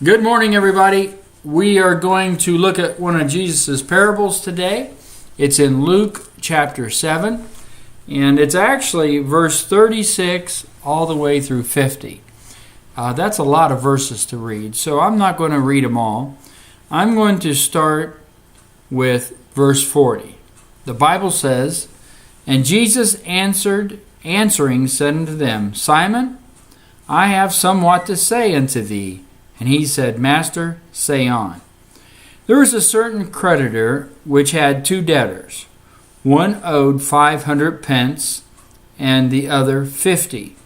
Good morning, everybody. We are going to look at one of Jesus' parables today. It's in Luke chapter 7, and it's actually verse 36 all the way through 50. That's a lot of verses to read, so I'm not going to read them all. I'm going to start with verse 40. The Bible says, "And Jesus answering said unto them, Simon, I have somewhat to say unto thee. And he said, Master, say on. There was a certain creditor which had two debtors. One owed 500 pence, and the other 50.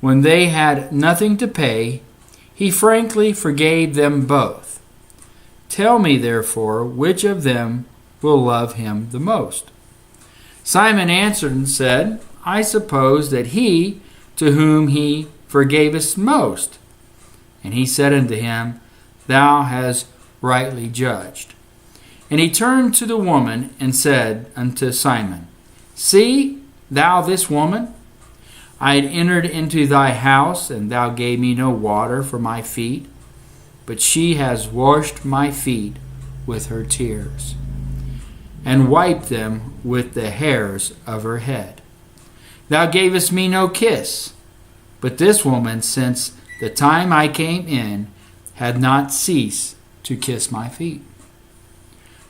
When they had nothing to pay, he frankly forgave them both. Tell me, therefore, which of them will love him the most? Simon answered and said, I suppose that he to whom he forgavest most. And he said unto him, Thou hast rightly judged. And he turned to the woman and said unto Simon, See thou this woman? I had entered into thy house, and thou gave me no water for my feet, but she has washed my feet with her tears, and wiped them with the hairs of her head. Thou gavest me no kiss, but this woman, since the time I came in, had not ceased to kiss my feet.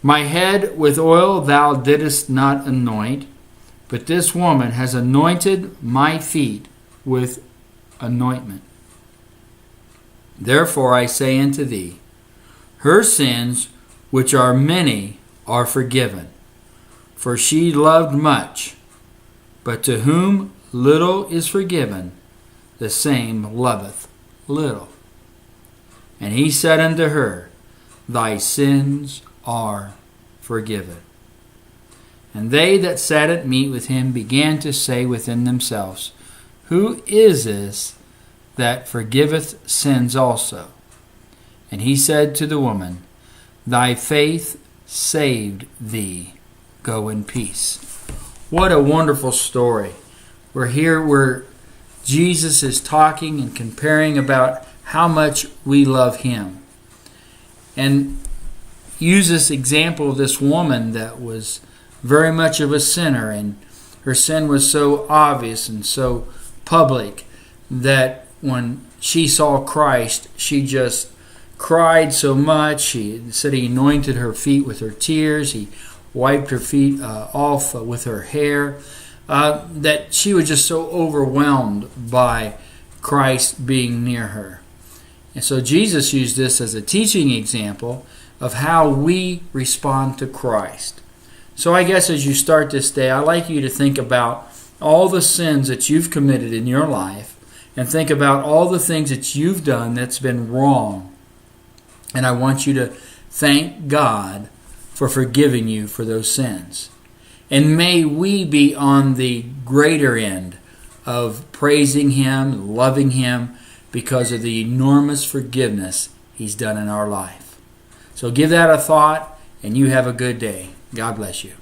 My head with oil thou didst not anoint, but this woman has anointed my feet with anointment. Therefore I say unto thee, her sins, which are many, are forgiven. For she loved much, but to whom little is forgiven, the same loveth little. And he said unto her, Thy sins are forgiven. And they that sat at meat with him began to say within themselves, Who is this that forgiveth sins also? And he said to the woman, Thy faith saved thee. Go in peace. What a wonderful story. We're here where Jesus is talking and comparing about how much we love him. And use this example of this woman that was very much of a sinner, and her sin was so obvious and so public that when she saw Christ, she just cried so much. He said he anointed her feet with her tears. He wiped her feet off with her hair. That she was just so overwhelmed by Christ being near her. And so Jesus used this as a teaching example of how we respond to Christ. So I guess as you start this day, I'd like you to think about all the sins that you've committed in your life, and think about all the things that you've done that's been wrong. And I want you to thank God for forgiving you for those sins. And may we be on the greater end of praising him, loving him, because of the enormous forgiveness he's done in our life. So give that a thought, and you have a good day. God bless you.